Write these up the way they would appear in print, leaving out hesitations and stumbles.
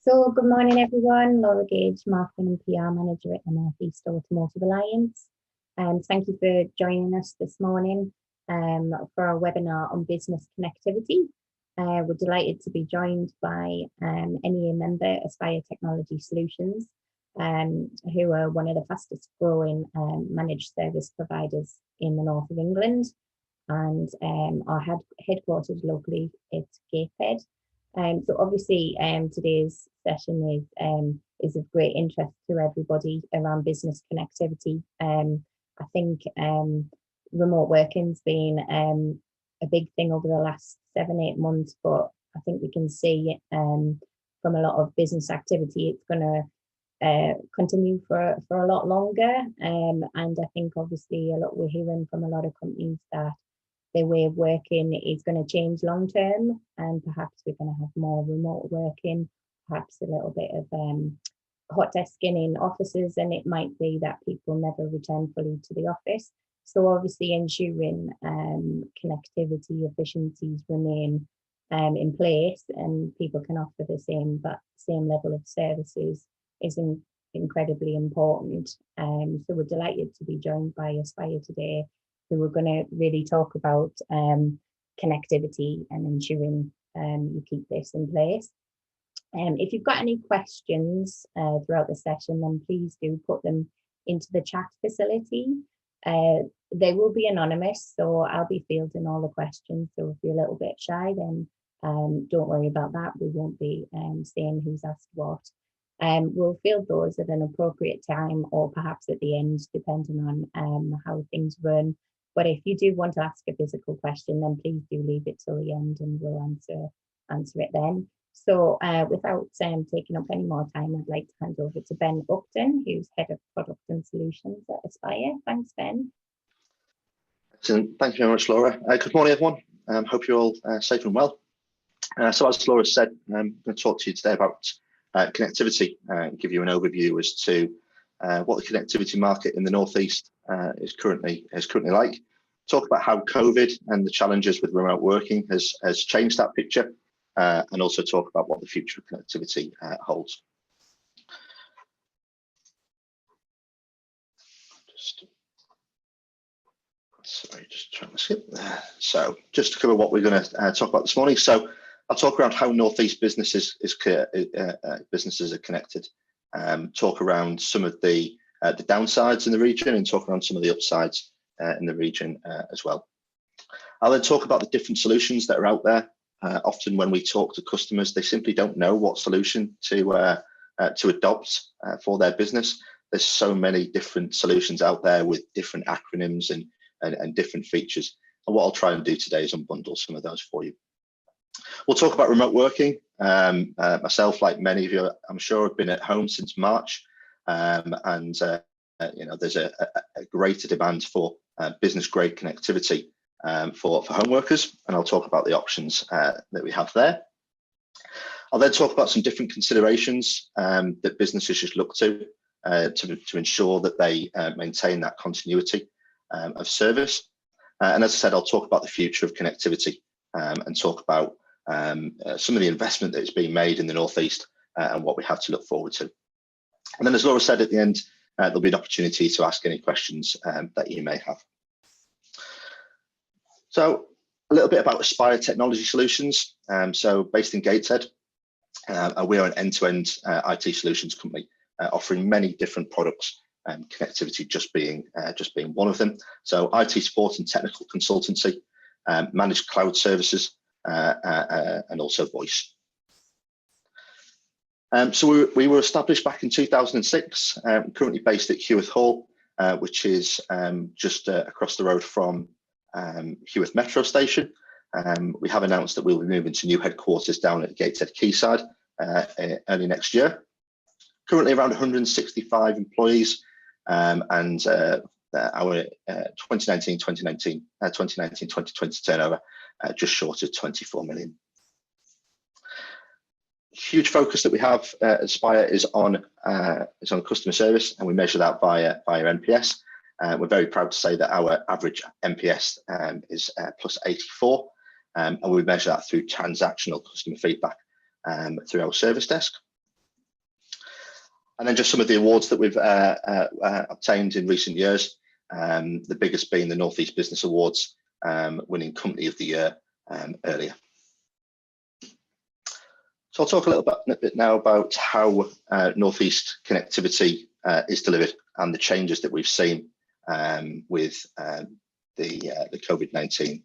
So good morning everyone, Laura Gage, Marketing and PR Manager at the North East Automotive Alliance. Thank you for joining us this morning for our webinar on business connectivity. We're delighted to be joined by NEA member Aspire Technology Solutions, who are one of the fastest growing managed service providers in the north of England, and are headquartered locally at Gateshead. So obviously today's session is of great interest to everybody around business connectivity. I think remote working's been a big thing over the last 7-8 months, but I think we can see from a lot of business activity it's going to continue for a lot longer. And I think obviously we're hearing from a lot of companies that their way of working is going to change long term, and perhaps we're going to have more remote working, perhaps a little bit of hot desking in offices, and it might be that people never return fully to the office. So obviously ensuring connectivity efficiencies remain in place and people can offer the same level of services is incredibly important. So we're delighted to be joined by Aspire today, who we're going to really talk about connectivity and ensuring you keep this in place. If you've got any questions throughout the session, then please do put them into the chat facility. They will be anonymous, so I'll be fielding all the questions. So if you're a little bit shy, then don't worry about that. We won't be saying who's asked what. We'll field those at an appropriate time, or perhaps at the end, depending on how things run. But if you do want to ask a physical question, then please do leave it till the end and we'll answer it then. So without taking up any more time, I'd like to hand over to Ben Upton, who's Head of Product and Solutions at Aspire. Thanks, Ben. Excellent. Thank you very much, Laura. Good morning, everyone. Hope you're all safe and well. So as Laura said, I'm going to talk to you today about connectivity and give you an overview as to what the connectivity market in the Northeast is currently like. Talk about how COVID and the challenges with remote working has changed that picture, and also talk about what the future of connectivity holds. Just trying to skip there. So just to cover what we're going to talk about this morning. So I'll talk around how Northeast businesses are connected. Talk around some of the downsides in the region, and talk around some of the upsides in the region as well. I'll then talk about the different solutions that are out there. Often when we talk to customers, they simply don't know what solution to adopt for their business. There's so many different solutions out there with different acronyms and different features. And what I'll try and do today is unbundle some of those for you. We'll talk about remote working. Myself, like many of you, I'm sure, have been at home since March, and there's a greater demand for business-grade connectivity for home workers, and I'll talk about the options that we have there. I'll then talk about some different considerations that businesses should look to ensure that they maintain that continuity of service. And as I said, I'll talk about the future of connectivity and talk about some of the investment that is being made in the Northeast and what we have to look forward to. And then, as Laura said at the end, there'll be an opportunity to ask any questions that you may have. So a little bit about Aspire Technology Solutions. So based in Gateshead, we are an end-to-end IT solutions company offering many different products, connectivity just being one of them. So IT support and technical consultancy, managed cloud services, and also voice. So we were established back in 2006, currently based at Heworth Hall, which is just across the road from Heworth Metro Station. We have announced that we'll be moving to new headquarters down at Gateshead Quayside early next year. Currently around 165 employees, and our 2019-2020 turnover just short of 24 million. Huge focus that we have at Aspire is on customer service, and we measure that via NPS. We're very proud to say that our average NPS is plus 84, and we measure that through transactional customer feedback through our service desk. And then just some of the awards that we've obtained in recent years, the biggest being the North East Business Awards, winning Company of the Year earlier. So I'll talk a little bit now about how North East connectivity is delivered and the changes that we've seen with the COVID-19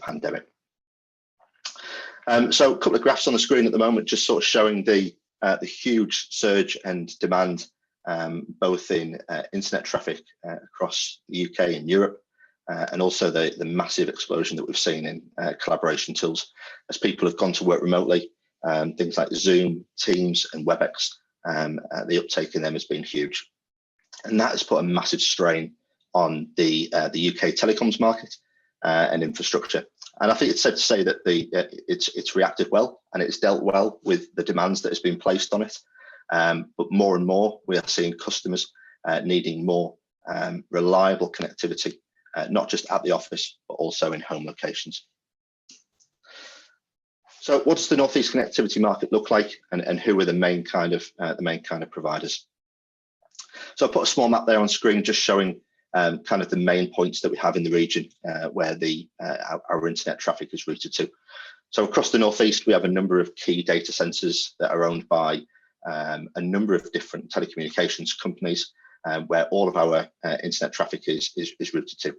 pandemic. So a couple of graphs on the screen at the moment, just sort of showing the huge surge and demand, both in internet traffic across the UK and Europe, and also the massive explosion that we've seen in collaboration tools as people have gone to work remotely. Things like Zoom, Teams, and WebEx, the uptake in them has been huge, and that has put a massive strain on the UK telecoms market and infrastructure. And I think it's safe to say that it's reacted well and it's dealt well with the demands that has been placed on it. But more and more, we are seeing customers needing more reliable connectivity, not just at the office, but also in home locations. So what does the North East connectivity market look like, and who are the main kind of providers? So I put a small map there on screen just showing kind of the main points that we have in the region where our internet traffic is routed to. So across the North East, we have a number of key data centres that are owned by a number of different telecommunications companies, where all of our internet traffic is routed to.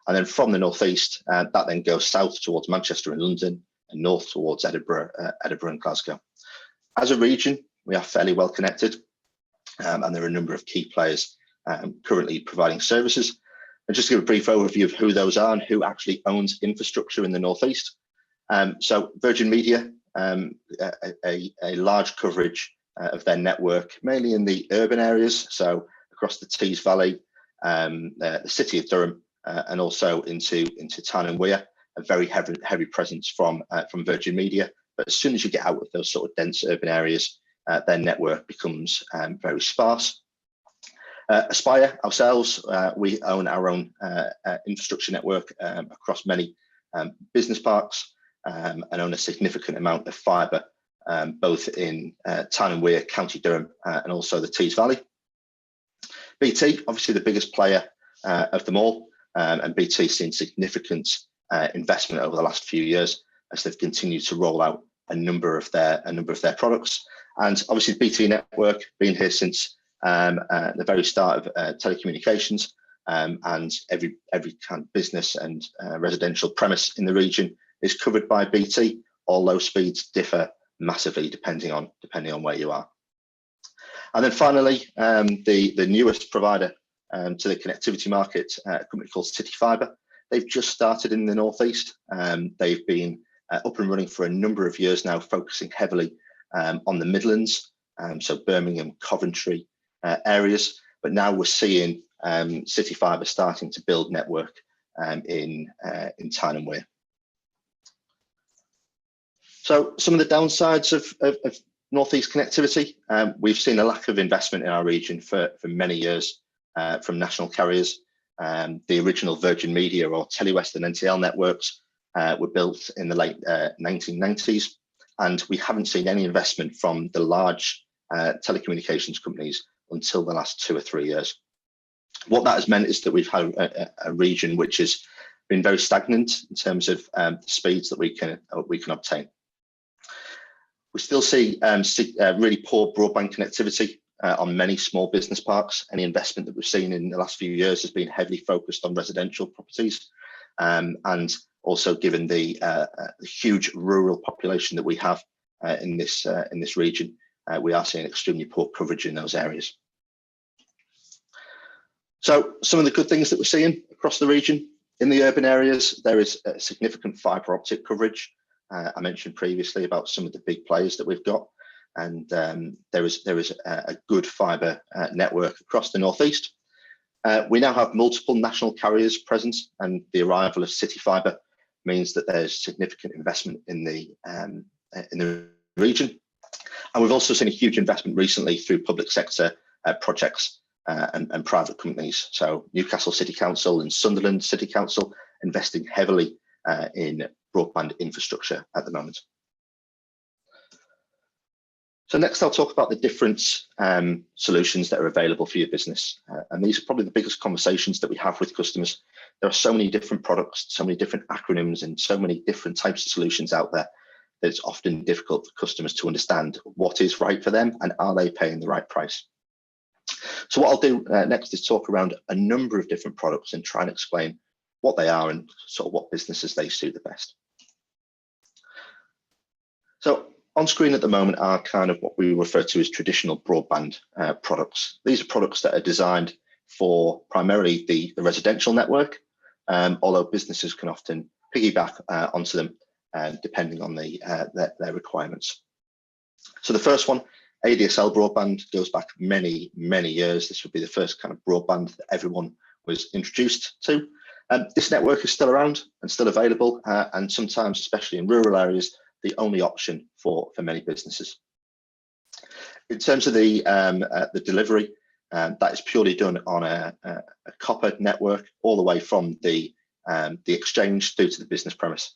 And then from the North East, that then goes south towards Manchester and London, and north towards Edinburgh and Glasgow. As a region, we are fairly well connected, and there are a number of key players currently providing services. And just to give a brief overview of who those are and who actually owns infrastructure in the North East. So Virgin Media, a large coverage of their network, mainly in the urban areas, so across the Tees Valley, the city of Durham, and also into Tyne and Wear, a very heavy presence from Virgin Media. But as soon as you get out of those sort of dense urban areas, their network becomes very sparse. Aspire ourselves, we own our own infrastructure network across many business parks, and own a significant amount of fibre, both in Tyne and Wear, County Durham, and also the Tees Valley. BT, obviously the biggest player of them all, and BT seen significant investment over the last few years as they've continued to roll out a number of their products. And obviously the BT network been here since the very start of telecommunications, and every kind of business and residential premise in the region is covered by BT. Although speeds differ massively depending on where you are. And then finally, the newest provider to the connectivity market, a company called City Fibre. They've just started in the North East. They've been up and running for a number of years now, focusing heavily on the Midlands, so Birmingham, Coventry areas. But now we're seeing City Fibre starting to build network in Tyne and Wear. So some of the downsides of North East connectivity, we've seen a lack of investment in our region for many years from national carriers. The original Virgin Media or Telewest and NTL networks were built in the late 1990s, and we haven't seen any investment from the large telecommunications companies until the last 2 or 3 years. What that has meant is that we've had a region which has been very stagnant in terms of the speeds that we can obtain. We still see really poor broadband connectivity on many small business parks. Any investment that we've seen in the last few years has been heavily focused on residential properties, and also given the huge rural population that we have in this region, we are seeing extremely poor coverage in those areas. So some of the good things that we're seeing across the region, in the urban areas, there is a significant fibre optic coverage. I mentioned previously about some of the big players that we've got, and there is a good fibre network across the North East. We now have multiple national carriers present, and the arrival of City Fibre means that there's significant investment in the region. And we've also seen a huge investment recently through public sector projects and private companies. So Newcastle City Council and Sunderland City Council investing heavily in broadband infrastructure at the moment. So next I'll talk about the different solutions that are available for your business. And these are probably the biggest conversations that we have with customers. There are so many different products, so many different acronyms, and so many different types of solutions out there that it's often difficult for customers to understand what is right for them and are they paying the right price. So what I'll do next is talk around a number of different products and try and explain what they are and sort of what businesses they suit the best. So on screen at the moment are kind of what we refer to as traditional broadband products. These are products that are designed for primarily the residential network, although businesses can often piggyback onto them depending on their requirements. So the first one, ADSL broadband, goes back many, many years. This would be the first kind of broadband that everyone was introduced to. This network is still around and still available, and sometimes, especially in rural areas, the only option for many businesses. In terms of the delivery, that is purely done on a copper network all the way from the exchange through to the business premise.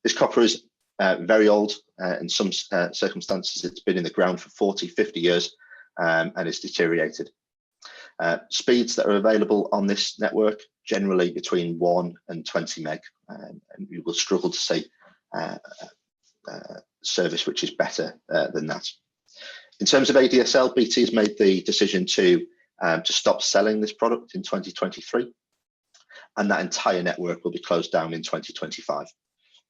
This copper is very old. In some circumstances, it's been in the ground for 40, 50 years and it's deteriorated. Speeds that are available on this network, generally between 1 and 20 meg, and you will struggle to see service which is better than that. In terms of ADSL, BT has made the decision to stop selling this product in 2023, and that entire network will be closed down in 2025.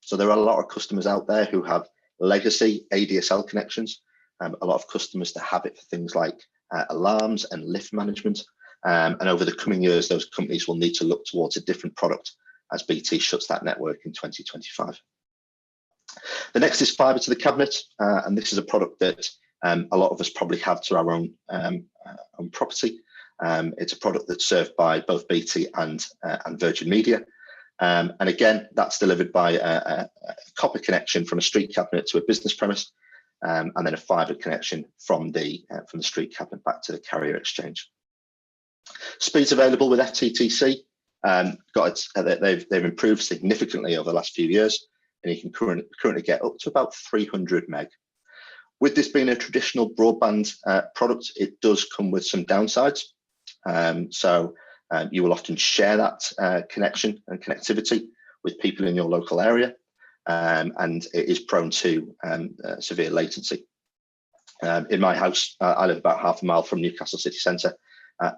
So there are a lot of customers out there who have legacy ADSL connections, a lot of customers that have it for things like alarms and lift management, and over the coming years, those companies will need to look towards a different product as BT shuts that network in 2025. The next is fibre to the cabinet, and this is a product that a lot of us probably have to our own property. It's a product that's served by both BT and Virgin Media, and again, that's delivered by a copper connection from a street cabinet to a business premise, and then a fibre connection from the street cabinet back to the carrier exchange. Speeds available with FTTC. They've improved significantly over the last few years, and you can currently get up to about 300 meg. With this being a traditional broadband product, it does come with some downsides. You will often share that connection and connectivity with people in your local area, and it is prone to severe latency. In my house, I live about half a mile from Newcastle city centre.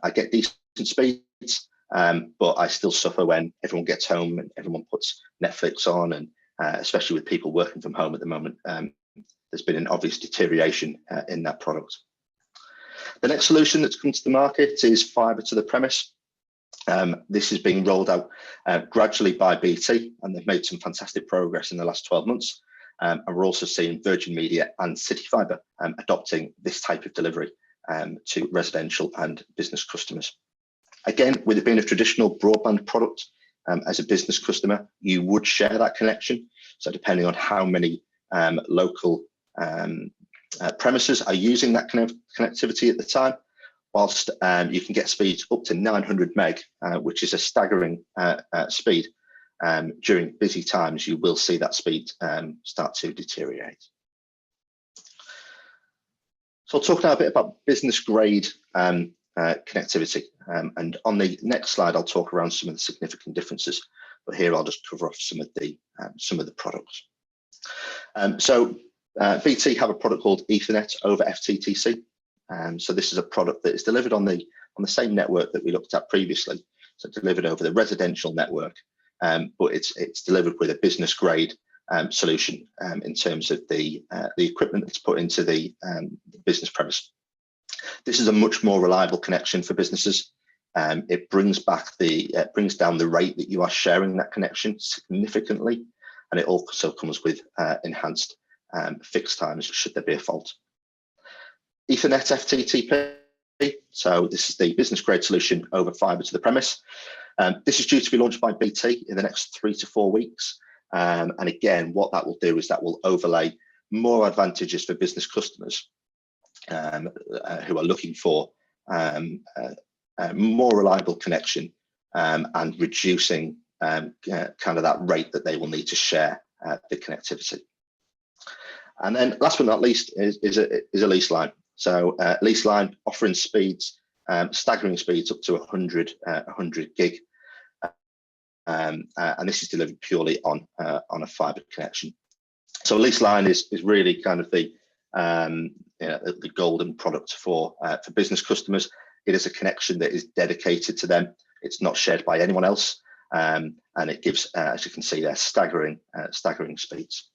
I get decent speeds, but I still suffer when everyone gets home and everyone puts Netflix on, and especially with people working from home at the moment, there's been an obvious deterioration in that product. The next solution that's come to the market is fibre to the premise. This is being rolled out gradually by BT, and they've made some fantastic progress in the last 12 months. And we're also seeing Virgin Media and City Fibre adopting this type of delivery to residential and business customers. Again, with it being a traditional broadband product, as a business customer, you would share that connection. So depending on how many local premises are using that connectivity at the time, whilst you can get speeds up to 900 meg, which is a staggering speed, during busy times, you will see that speed start to deteriorate. So I'll talk now a bit about business grade connectivity, and on the next slide I'll talk around some of the significant differences, but here I'll just cover off some of the products. BT have a product called Ethernet over FTTC. So this is a product that is delivered on the same network that we looked at previously, so delivered over the residential network, but it's delivered with a business grade solution in terms of the equipment that's put into the business premise. This is a much more reliable connection for businesses. It brings down the rate that you are sharing that connection significantly, and it also comes with enhanced fixed times should there be a fault. Ethernet FTTP. So this is the business grade solution over fibre to the premise. This is due to be launched by BT in the next 3 to 4 weeks. And again, what that will do is that will overlay more advantages for business customers who are looking for more reliable connection and reducing kind of that rate that they will need to share the connectivity. And then last but not least is a lease line. So lease line offering speeds, staggering speeds up to 100 gig. And this is delivered purely on a fibre connection. So a lease line is really kind of the golden product for business customers. It is a connection that is dedicated to them. It's not shared by anyone else, and it gives, as you can see there, staggering speeds.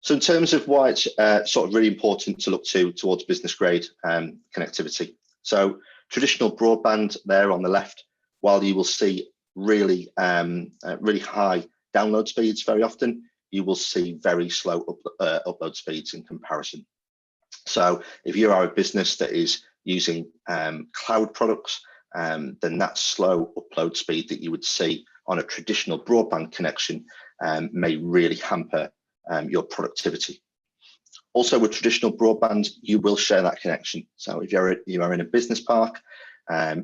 So in terms of why it's sort of really important to look towards business grade connectivity. So traditional broadband there on the left, while you will see really high download speeds very often, you will see very slow upload speeds in comparison. So if you are a business that is using cloud products, then that slow upload speed that you would see on a traditional broadband connection may really hamper your productivity. Also with traditional broadband, you will share that connection. So if you are in a business park,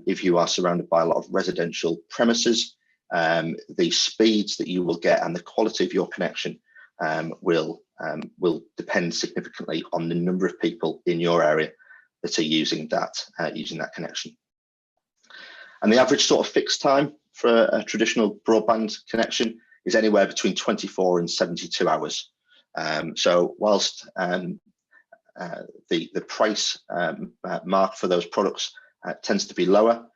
if you are surrounded by a lot of residential premises, the speeds that you will get and the quality of your connection will depend significantly on the number of people in your area that are using that connection. And the average sort of fixed time for a traditional broadband connection is anywhere between 24 and 72 hours. So whilst the price mark for those products tends to be lower,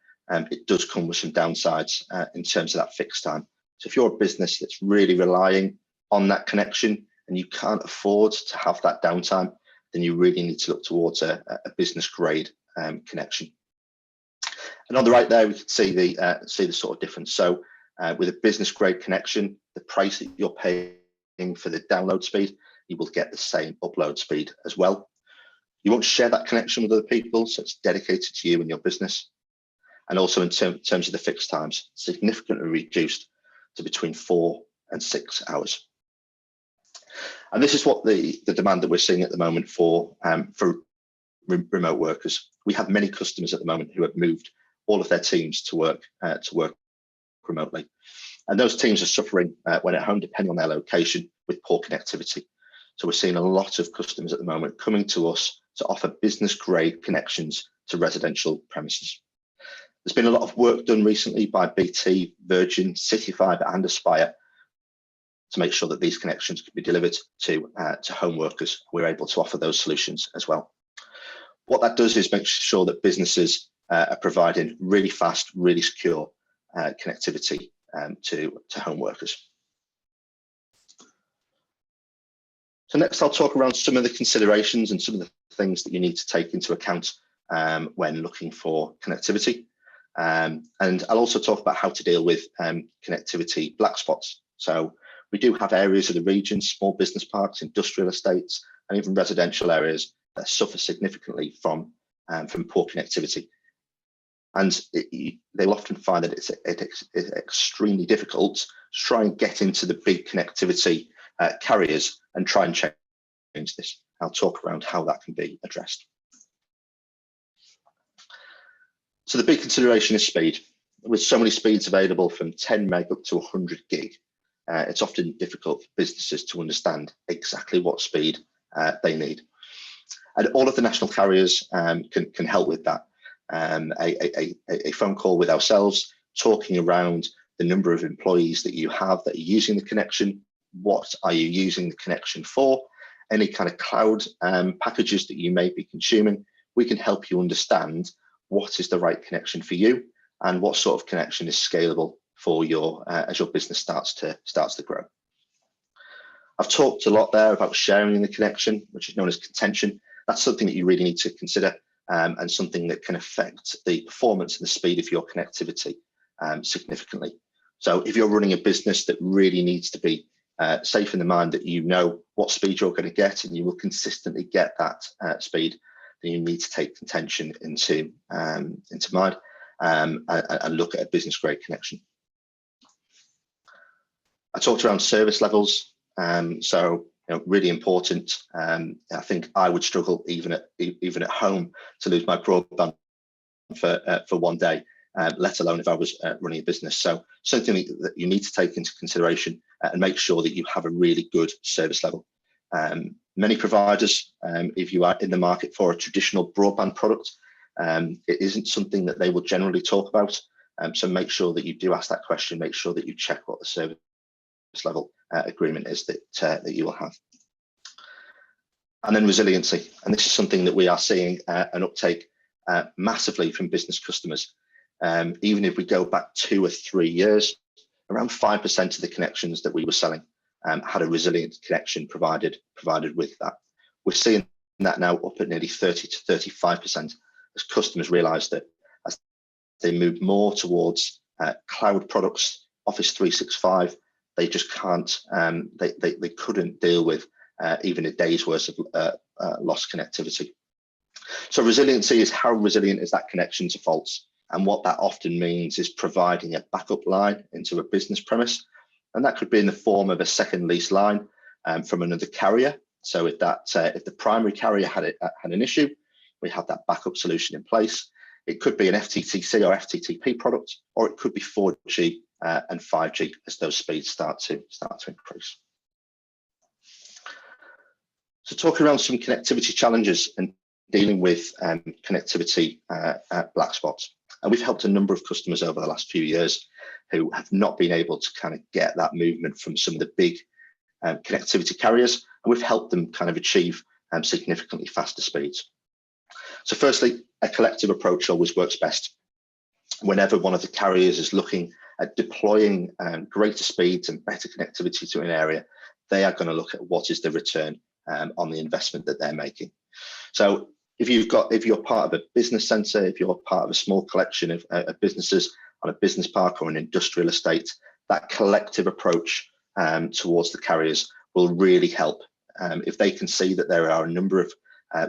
it does come with some downsides in terms of that fixed time. So if you're a business that's really relying on that connection and you can't afford to have that downtime, then you really need to look towards a business grade connection. And on the right there, we can see the sort of difference. So with a business grade connection, the price that you're paying for the download speed, you will get the same upload speed as well. You won't share that connection with other people, so it's dedicated to you and your business. And also in terms of the fixed times, significantly reduced to between 4 and 6 hours. And this is what the demand that we're seeing at the moment for remote workers. We have many customers at the moment who have moved all of their teams to work remotely. And those teams are suffering when at home, depending on their location, with poor connectivity. So we're seeing a lot of customers at the moment coming to us to offer business grade connections to residential premises. There's been a lot of work done recently by BT, Virgin, City Fibre and Aspire to make sure that these connections can be delivered to home workers. We're able to offer those solutions as well. What that does is make sure that businesses are providing really fast, really secure connectivity to home workers. So next I'll talk around some of the considerations and some of the things that you need to take into account when looking for connectivity. And I'll also talk about how to deal with connectivity black spots. So we do have areas of the region, small business parks, industrial estates, and even residential areas that suffer significantly from poor connectivity. And they'll often find that it's extremely difficult to try and get into the big connectivity carriers and try and change this. I'll talk around how that can be addressed. So the big consideration is speed. With so many speeds available from 10 meg up to 100 gig, it's often difficult for businesses to understand exactly what speed they need. And all of the national carriers can help with that. A phone call with ourselves, talking around the number of employees that you have that are using the connection, what are you using the connection for, any kind of cloud packages that you may be consuming. We can help you understand what is the right connection for you and what sort of connection is scalable for your as your business starts to grow. I've talked a lot there about sharing the connection, which is known as contention. That's something that you really need to consider and something that can affect the performance and the speed of your connectivity significantly. So if you're running a business that really needs to be safe in the mind that you know what speed you're going to get and you will consistently get that speed, then you need to take contention into mind and look at a business grade connection. I talked around service levels, so really important. I think I would struggle even at home to lose my broadband for one day, let alone if I was running a business. So something that you need to take into consideration and make sure that you have a really good service level. Many providers, if you are in the market for a traditional broadband product, it isn't something that they will generally talk about. So make sure that you do ask that question, make sure that you check what the service level agreement is that you will have. And then resiliency, and this is something that we are seeing an uptake massively from business customers. Even if we go back 2 or 3 years, around 5% of the connections that we were selling had a resilient connection provided with that. We're seeing that now up at nearly 30 to 35% as customers realise that as they move more towards cloud products, Office 365, they just can't, they couldn't deal with even a day's worth of lost connectivity. So resiliency is how resilient is that connection to faults. And what that often means is providing a backup line into a business premise. And that could be in the form of a second lease line from another carrier. So if the primary carrier had an issue, we have that backup solution in place. It could be an FTTC or FTTP product, or it could be 4G and 5G as those speeds start to increase. So talking around some connectivity challenges and dealing with connectivity black spots. And we've helped a number of customers over the last few years who have not been able to kind of get that movement from some of the big connectivity carriers. And we've helped them kind of achieve significantly faster speeds. So firstly, a collective approach always works best. Whenever one of the carriers is looking at deploying greater speeds and better connectivity to an area, they are going to look at what is the return on the investment that they're making. So if you're part of a business centre, if you're part of a small collection of businesses on a business park or an industrial estate, that collective approach towards the carriers will really help. If they can see that there are a number of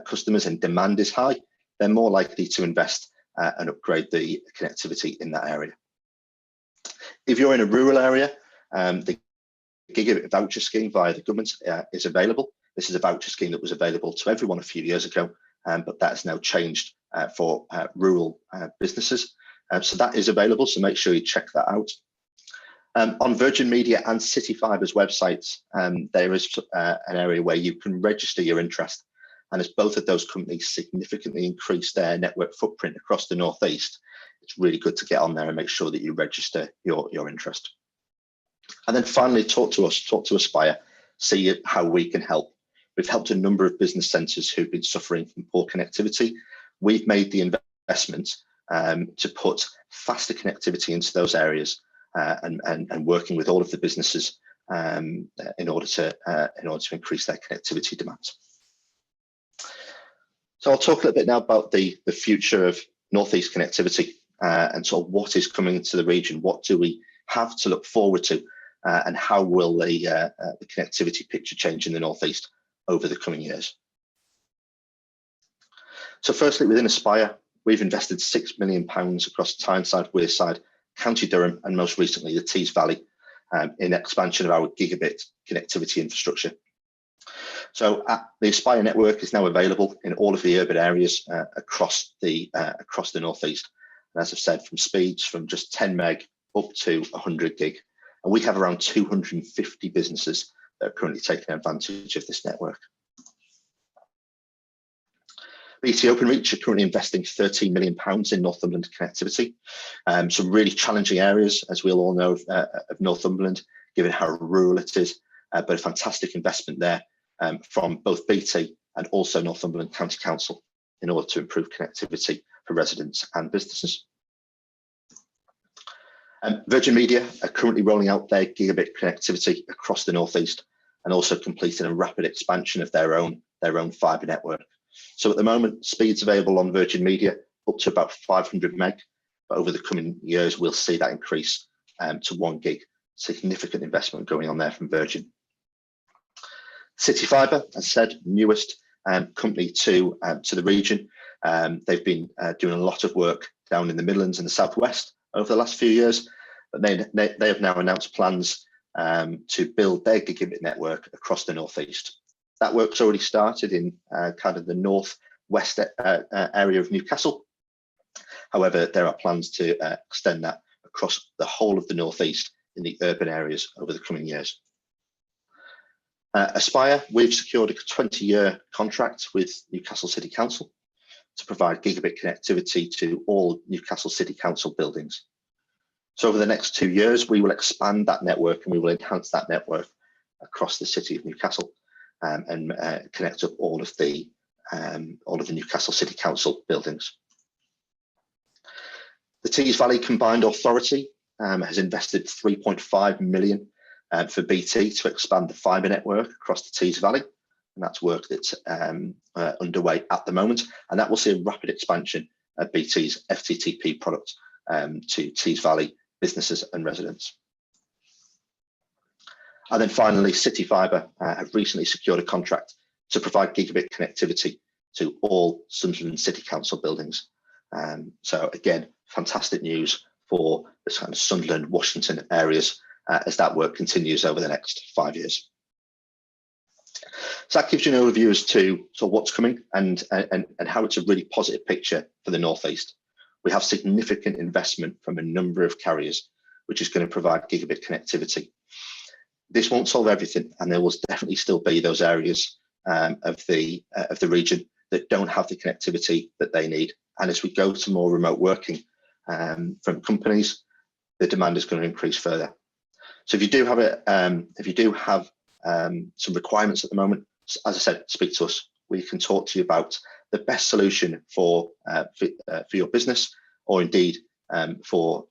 customers and demand is high, they're more likely to invest and upgrade the connectivity in that area. If you're in a rural area, the gigabit voucher scheme via the government is available. This is a voucher scheme that was available to everyone a few years ago, but that has now changed for rural businesses. So that is available, so make sure you check that out. On Virgin Media and City Fibre's websites, there is an area where you can register your interest. And as both of those companies significantly increase their network footprint across the North East, it's really good to get on there and make sure that you register your interest. And then finally, talk to us, talk to Aspire, see how we can help. We've helped a number of business centres who've been suffering from poor connectivity. We've made the investment to put faster connectivity into those areas and working with all of the businesses in order to increase their connectivity demands. So I'll talk a little bit now about the future of North East connectivity and sort of what is coming to the region. What do we have to look forward to, and how will the connectivity picture change in the North East over the coming years? So firstly, within Aspire, we've invested £6 million across Tyneside, Wearside, County Durham, and most recently the Tees Valley in expansion of our gigabit connectivity infrastructure. So the Aspire network is now available in all of the urban areas across the North East. And as I've said, from speeds from just 10 meg up to 100 gig. And we have around 250 businesses that are currently taking advantage of this network. BT Openreach are currently investing £13 million in Northumberland connectivity. Some really challenging areas, as we'll all know, of Northumberland, given how rural it is, but a fantastic investment there from both BT and also Northumberland County Council in order to improve connectivity for residents and businesses. Virgin Media are currently rolling out their gigabit connectivity across the North East and also completing a rapid expansion of their own fibre network. So at the moment, speeds available on Virgin Media up to about 500 meg, but over the coming years, we'll see that increase to 1 gig. Significant investment going on there from Virgin. City Fibre, as I said, newest company to the region. They've been doing a lot of work down in the Midlands and the Southwest over the last few years, but they have now announced plans to build their gigabit network across the North East. That work's already started in kind of the northwest area of Newcastle. However, there are plans to extend that across the whole of the North East in the urban areas over the coming years. Aspire, we've secured a 20-year contract with Newcastle City Council to provide gigabit connectivity to all Newcastle City Council buildings. So over the next 2 years, we will expand that network and we will enhance that network across the city of Newcastle and connect up all of the Newcastle City Council buildings. The Tees Valley Combined Authority has invested 3.5 million for BT to expand the fibre network across the Tees Valley, and that's work that's underway at the moment, and that will see a rapid expansion of BT's FTTP product to Tees Valley businesses and residents. And then finally, City Fibre have recently secured a contract to provide gigabit connectivity to all Sunderland City Council buildings. So again, fantastic news for the kind of Sunderland, Washington areas as that work continues over the next 5 years. So that gives you an overview as to what's coming and how it's a really positive picture for the North East. We have significant investment from a number of carriers, which is going to provide gigabit connectivity. This won't solve everything, and there will definitely still be those areas of the region that don't have the connectivity that they need. And as we go to more remote working from companies, the demand is going to increase further. So if you do have some requirements at the moment, as I said, speak to us. We can talk to you about the best solution for your business, or indeed for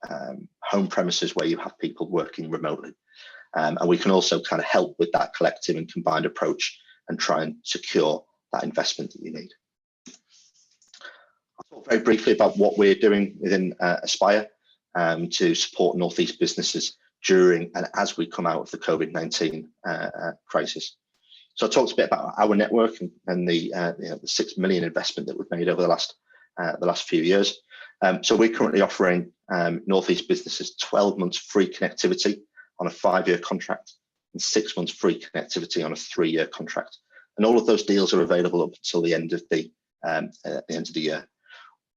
home premises where you have people working remotely. And we can also kind of help with that collective and combined approach and try and secure that investment that you need. I'll talk very briefly about what we're doing within Aspire to support North East businesses during and as we come out of the COVID-19 crisis. So I talked a bit about our network and the 6 million investment that we've made over the last few years. So we're currently offering North East businesses 12 months free connectivity on a 5-year contract and 6 months free connectivity on a 3-year contract. And all of those deals are available up until the end of the year.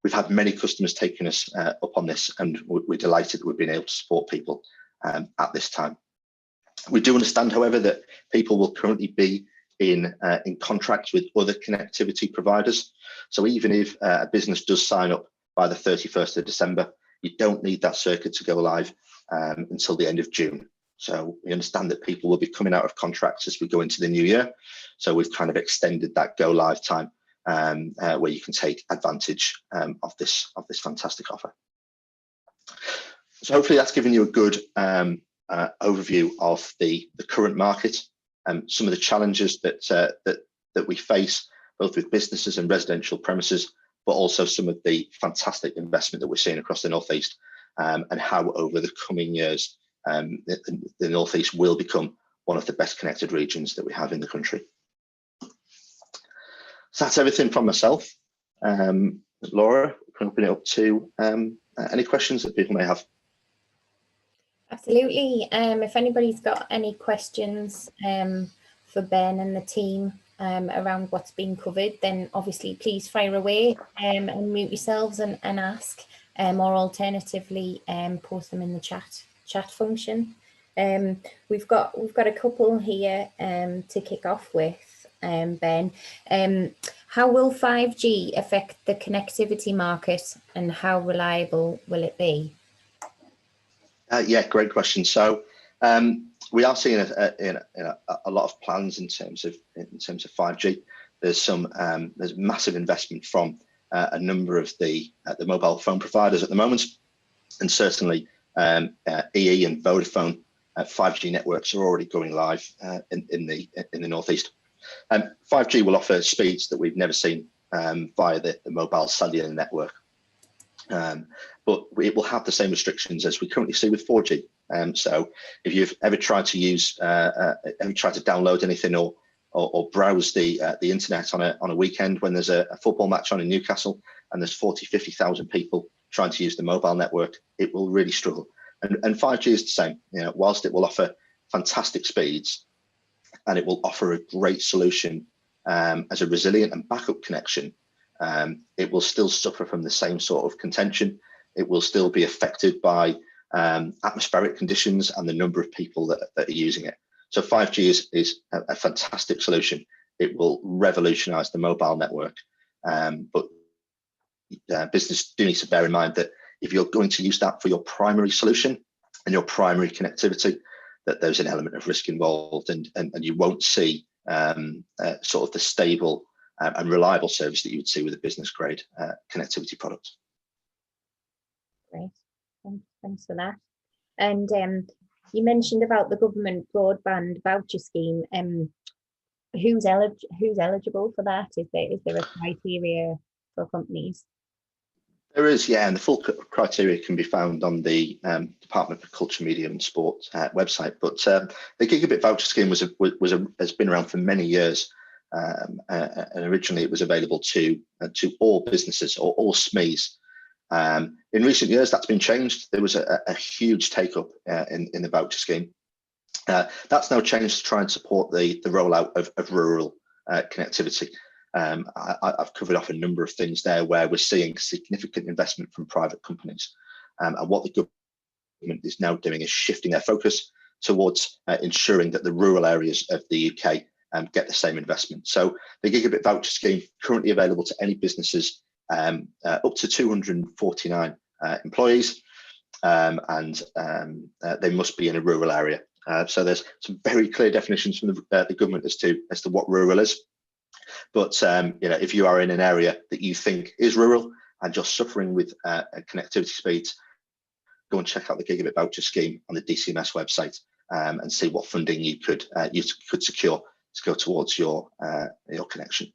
We've had many customers taking us up on this, and we're delighted that we've been able to support people at this time. We do understand, however, that people will currently be in contracts with other connectivity providers. So even if a business does sign up by the 31st of December, you don't need that circuit to go live until the end of June. So we understand that people will be coming out of contracts as we go into the new year. So we've kind of extended that go live time where you can take advantage of this fantastic offer. So hopefully that's given you a good overview of the current market and some of the challenges that we face, both with businesses and residential premises, but also some of the fantastic investment that we're seeing across the North East, and how over the coming years the North East will become one of the best connected regions that we have in the country. So that's everything from myself. Laura, we can open it up to any questions that people may have. Absolutely. If anybody's got any questions for Ben and the team around what's been covered, then obviously please fire away and mute yourselves and ask, or alternatively post them in the chat function. We've got a couple here to kick off with, Ben. How will 5G affect the connectivity market, and how reliable will it be? Yeah, great question. So we are seeing a lot of plans in terms of 5G. There's massive investment from a number of the mobile phone providers at the moment, and certainly EE and Vodafone 5G networks are already going live in the North East. 5G will offer speeds that we've never seen via the mobile cellular network. But it will have the same restrictions as we currently see with 4G. So if you've ever tried to download anything or browse the internet on a weekend when there's a football match on in Newcastle and there's 50,000 people trying to use the mobile network, it will really struggle. And 5G is the same. Whilst it will offer fantastic speeds and it will offer a great solution as a resilient and backup connection, it will still suffer from the same sort of contention. It will still be affected by atmospheric conditions, and the number of people that are using it. So 5G is a fantastic solution. It will revolutionize the mobile network. But business do need to bear in mind that if you're going to use that for your primary solution and your primary connectivity, that there's an element of risk involved, and you won't see sort of the stable and reliable service that you would see with a business grade connectivity product. Great, thanks for that. And you mentioned about the government broadband voucher scheme. Who's eligible for that? Is there a criteria for companies? There is, yeah, and the full criteria can be found on the Department for Culture, Media and Sport website. But the gigabit voucher scheme has been around for many years, and originally it was available to all businesses or all SMEs. In recent years, that's been changed. There was a huge take up in the voucher scheme. That's now changed to try and support the rollout of rural connectivity. I've covered off a number of things there where we're seeing significant investment from private companies, and what the government is now doing is shifting their focus towards ensuring that the rural areas of the UK get the same investment. So the gigabit voucher scheme currently available to any businesses up to 249 employees, and they must be in a rural area. So there's some very clear definitions from the government as to what rural is. But if you are in an area that you think is rural and you're suffering with connectivity speeds, go and check out the gigabit voucher scheme on the DCMS website and see what funding you could secure to go towards your connection.